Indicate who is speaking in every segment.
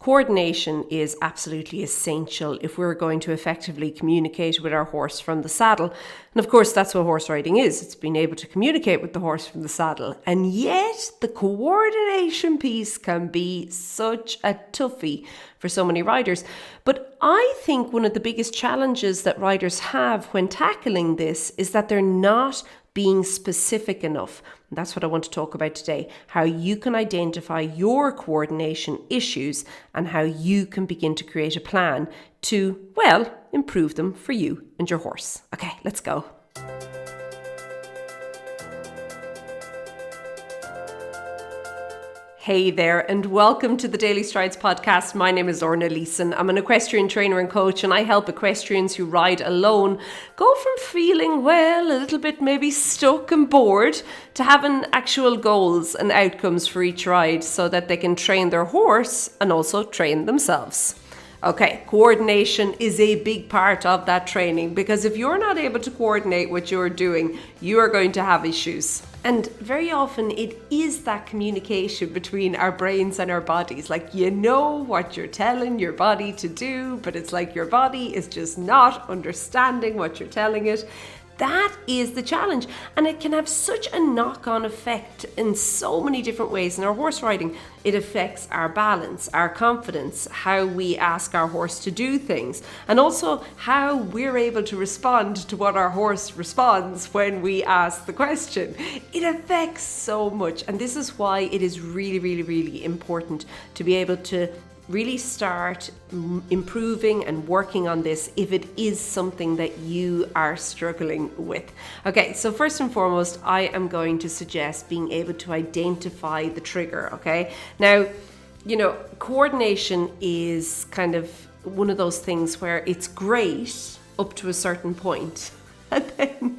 Speaker 1: Coordination is absolutely essential if we're going to effectively communicate with our horse from the saddle. And of course, that's what horse riding is. It's being able to communicate with the horse from the saddle. And yet, the coordination piece can be such a toughie for so many riders. But I think one of the biggest challenges that riders have when tackling this is that they're not being specific enough. And that's what I want to talk about today, how you can identify your coordination issues and how you can begin to create a plan to, well, improve them for you and your horse. Okay, let's go. Hey there, and welcome to the Daily Strides podcast. My name is Orna Leeson. I'm an equestrian trainer and coach, and I help equestrians who ride alone go from feeling, well, a little bit maybe stuck and bored to having actual goals and outcomes for each ride so that they can train their horse and also train themselves. Okay, coordination is a big part of that training because if you're not able to coordinate what you're doing, you are going to have issues. And very often it is that communication between our brains and our bodies. Like, you know what you're telling your body to do, but it's like your body is just not understanding what you're telling it. That is the challenge, and it can have such a knock-on effect in so many different ways in our horse riding. It affects our balance, our confidence, how we ask our horse to do things, and also how we're able to respond to what our horse responds when we ask the question. It affects so much, and this is why it is really, really, really important to be able to really start improving and working on this if it is something that you are struggling with. Okay, so first and foremost, I am going to suggest being able to identify the trigger, okay? Now, you know, coordination is kind of one of those things where it's great up to a certain point. And then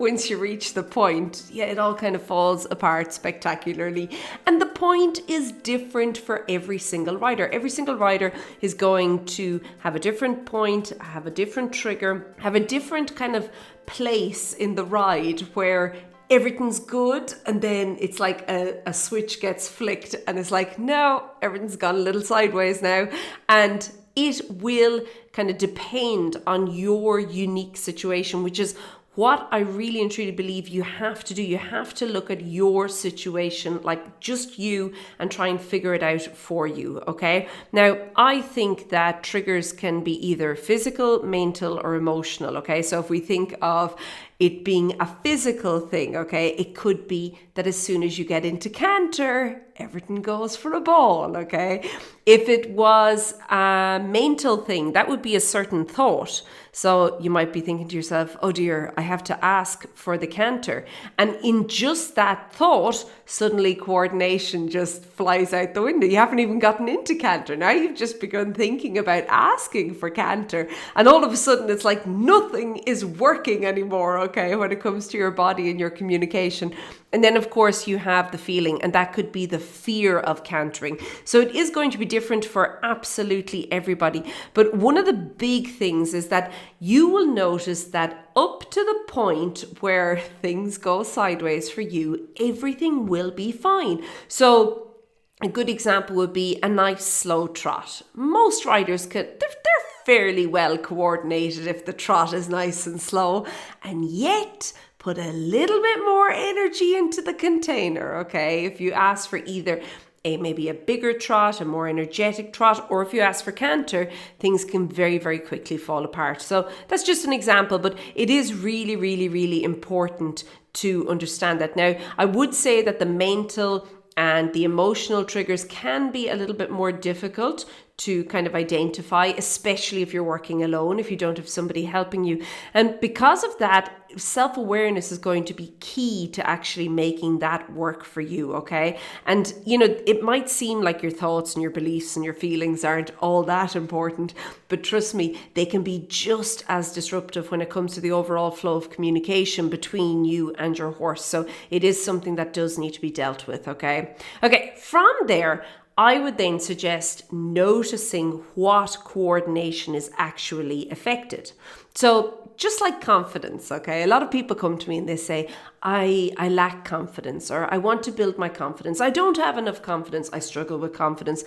Speaker 1: once you reach the point, it all kind of falls apart spectacularly. And the point is different for every single rider. Every single rider is going to have a different point, have a different trigger, have a different kind of place in the ride where everything's good, and then it's like a switch gets flicked and it's like, no, everything's gone a little sideways now. And it will kind of depend on your unique situation, which is what I really and truly believe you have to do. You have to look at your situation, like just you, and try and figure it out for you, okay? Now, I think that triggers can be either physical, mental, or emotional, okay? So if we think of it being a physical thing, okay, it could be that as soon as you get into canter, everything goes for a ball, okay? If it was a mental thing, that would be a certain thought. So you might be thinking to yourself, oh dear, I have to ask for the canter. And in just that thought, suddenly coordination just flies out the window. You haven't even gotten into canter. Now you've just begun thinking about asking for canter. And all of a sudden it's like nothing is working anymore, okay, when it comes to your body and your communication. And then, of course, you have the feeling, and that could be the fear of cantering. So it is going to be different for absolutely everybody. But one of the big things is that you will notice that up to the point where things go sideways for you, everything will be fine. So a good example would be a nice slow trot. Most riders they're fairly well coordinated if the trot is nice and slow, and yet put a little bit more energy into the container, okay? If you ask for either maybe a bigger trot, a more energetic trot, or if you ask for canter, things can very, very quickly fall apart. So that's just an example, but it is really, really, really important to understand that. Now, I would say that the mental and the emotional triggers can be a little bit more difficult to kind of identify, especially if you're working alone, if you don't have somebody helping you. And because of that, self-awareness is going to be key to actually making that work for you, okay? And, you know, it might seem like your thoughts and your beliefs and your feelings aren't all that important, but trust me, they can be just as disruptive when it comes to the overall flow of communication between you and your horse. So it is something that does need to be dealt with, okay? Okay, from there, I would then suggest noticing what coordination is actually affected. So just like confidence, okay? A lot of people come to me and they say, I lack confidence, or I want to build my confidence. I don't have enough confidence. I struggle with confidence.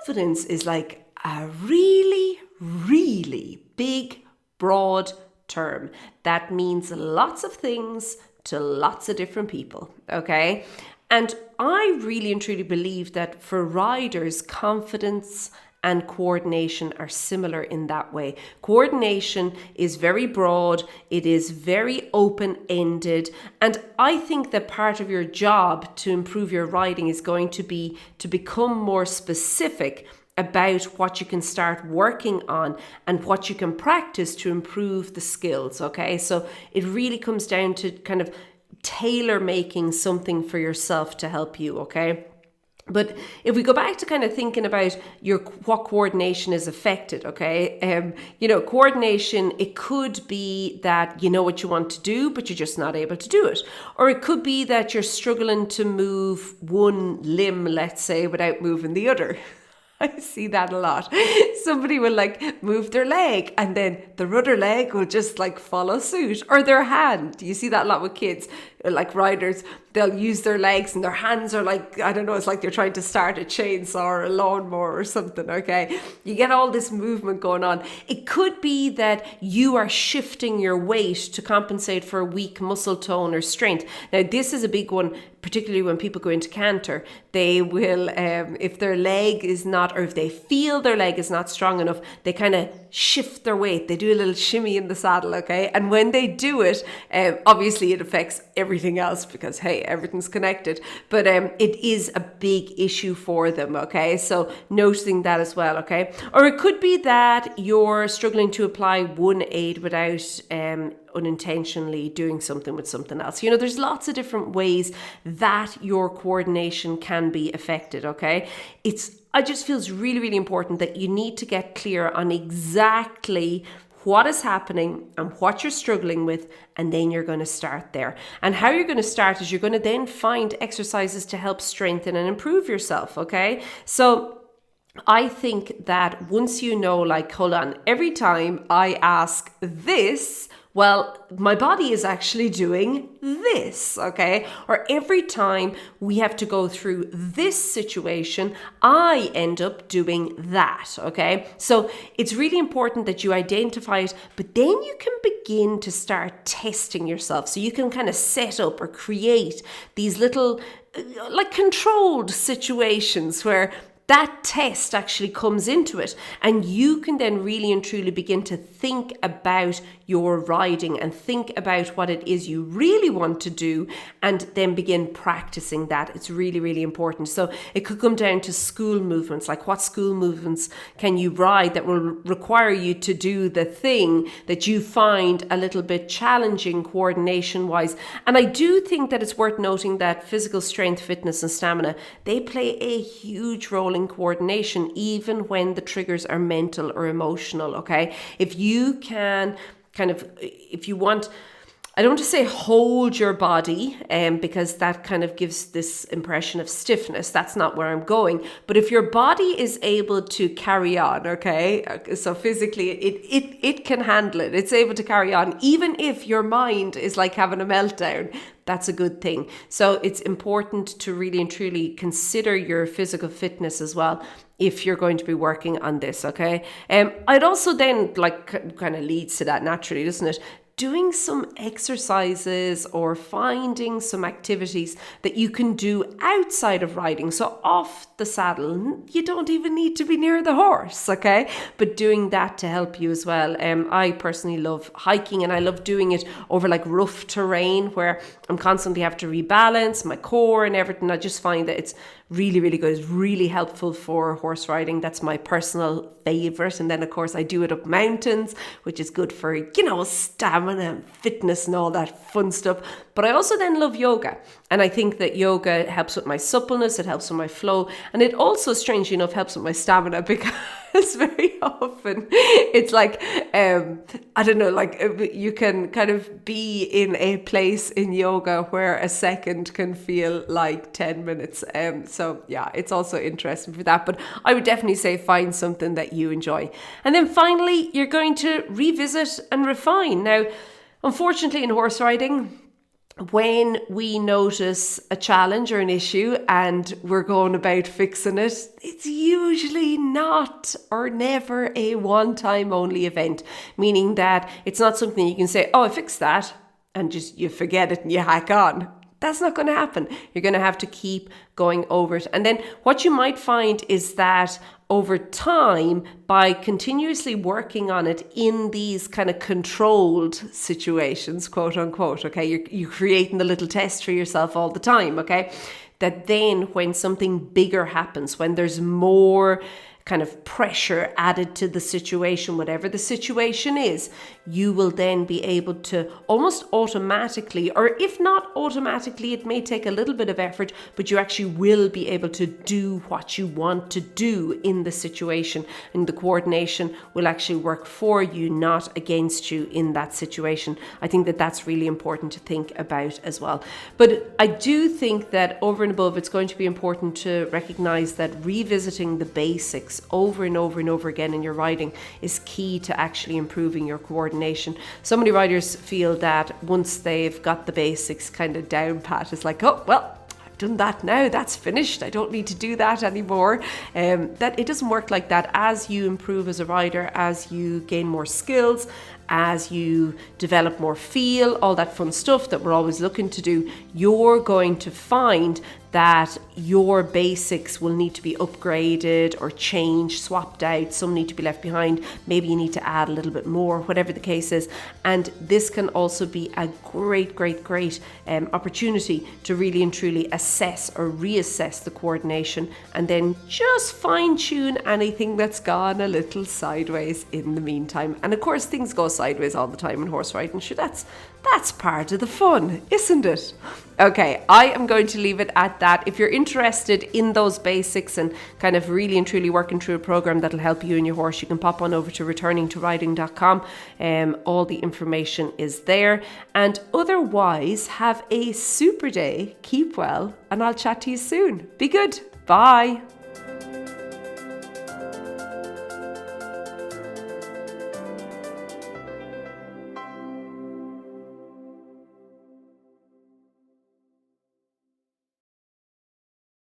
Speaker 1: confidence is like a really, really big, broad term that means lots of things to lots of different people, okay? And I really and truly believe that for riders, confidence and coordination are similar in that way. Coordination is very broad, it is very open-ended, and I think that part of your job to improve your riding is going to be to become more specific about what you can start working on and what you can practice to improve the skills, okay? So it really comes down to kind of tailor making something for yourself to help you, okay? But if we go back to kind of thinking about what coordination is affected, okay? Coordination, it could be that you know what you want to do, but you're just not able to do it. Or it could be that you're struggling to move one limb, let's say, without moving the other. I see that a lot. Somebody will like move their leg and then the other leg will just like follow suit, or their hand. You see that a lot with kids, like riders. They'll use their legs and their hands are like, I don't know, it's like they're trying to start a chainsaw or a lawnmower or something, okay? You get all this movement going on. It could be that you are shifting your weight to compensate for a weak muscle tone or strength. Now, this is a big one, particularly when people go into canter. They will, if their leg is not, or if they feel their leg is not strong enough, they kind of shift their weight. They do a little shimmy in the saddle, okay? And when they do it, obviously it affects everything else because, hey, everything's connected. But it is a big issue for them, okay? So noticing that as well, okay? Or it could be that you're struggling to apply one aid without unintentionally doing something with something else. There's lots of different ways that your coordination can be affected, okay? I just feels really, really important that you need to get clear on exactly what is happening and what you're struggling with, and then you're going to start there. And how you're going to start is you're going to then find exercises to help strengthen and improve yourself, okay? So I think that once you know, like, hold on, every time I ask this, well, my body is actually doing this, okay? Or every time we have to go through this situation, I end up doing that, okay? So it's really important that you identify it, but then you can begin to start testing yourself. So you can kind of set up or create these little, like, controlled situations where that test actually comes into it, and you can then really and truly begin to think about your riding and think about what it is you really want to do, and then begin practicing that. It's really, really important. So it could come down to school movements, like what school movements can you ride that will require you to do the thing that you find a little bit challenging coordination wise. And I do think that it's worth noting that physical strength, fitness and stamina, they play a huge role in coordination, even when the triggers are mental or emotional, okay? If you can if you want, I don't want to say hold your body, because that kind of gives this impression of stiffness. That's not where I'm going. But if your body is able to carry on, okay, so physically it can handle it. It's able to carry on, even if your mind is like having a meltdown. That's a good thing. So it's important to really and truly consider your physical fitness as well if you're going to be working on this, okay? I'd also then, like, kind of leads to that naturally, doesn't it? Doing some exercises or finding some activities that you can do outside of riding. So off the saddle, you don't even need to be near the horse, okay? But doing that to help you as well. I personally love hiking, and I love doing it over like rough terrain where I'm constantly have to rebalance my core and everything. I just find that it's really, really good. It's really helpful for horse riding. That's my personal favorite. And then of course I do it up mountains, which is good for, stamina and fitness and all that fun stuff. But I also then love yoga. And I think that yoga helps with my suppleness. It helps with my flow. And it also, strangely enough, helps with my stamina, because very often it's like, I don't know, like you can kind of be in a place in yoga where a second can feel like 10 minutes. So yeah, it's also interesting for that. But I would definitely say find something that you enjoy. And then finally, you're going to revisit and refine. Now, unfortunately in horse riding, when we notice a challenge or an issue and we're going about fixing it, it's usually not or never a one-time only event, meaning that it's not something you can say, oh, I fixed that, and just you forget it and you hack on. That's not going to happen. You're going to have to keep going over it. And then what you might find is that over time, by continuously working on it in these kind of controlled situations, quote unquote, okay, you're creating the little test for yourself all the time, okay, that then when something bigger happens, when there's more kind of pressure added to the situation, whatever the situation is, you will then be able to almost automatically, or if not automatically, it may take a little bit of effort, but you actually will be able to do what you want to do in the situation. And the coordination will actually work for you, not against you in that situation. I think that that's really important to think about as well. But I do think that over and above, it's going to be important to recognize that revisiting the basics over and over and over again in your writing is key to actually improving your coordination. So many writers feel that once they've got the basics kind of down pat, it's like, oh, well, I've done that now, that's finished, I don't need to do that anymore. That it doesn't work like that. As you improve as a writer, as you gain more skills, as you develop more feel, all that fun stuff that we're always looking to do, you're going to find that your basics will need to be upgraded or changed, swapped out. Some need to be left behind. Maybe you need to add a little bit more, whatever the case is. And this can also be a great opportunity to really and truly assess or reassess the coordination, and then just fine tune anything that's gone a little sideways in the meantime. And of course, things go sideways all the time in horse riding. Sure, that's part of the fun, isn't it? Okay, I am going to leave it at that. If you're interested in those basics and kind of really and truly working through a program that'll help you and your horse, you can pop on over to returningtoriding.com. All the information is there. And otherwise, have a super day, keep well, and I'll chat to you soon. Be good. Bye.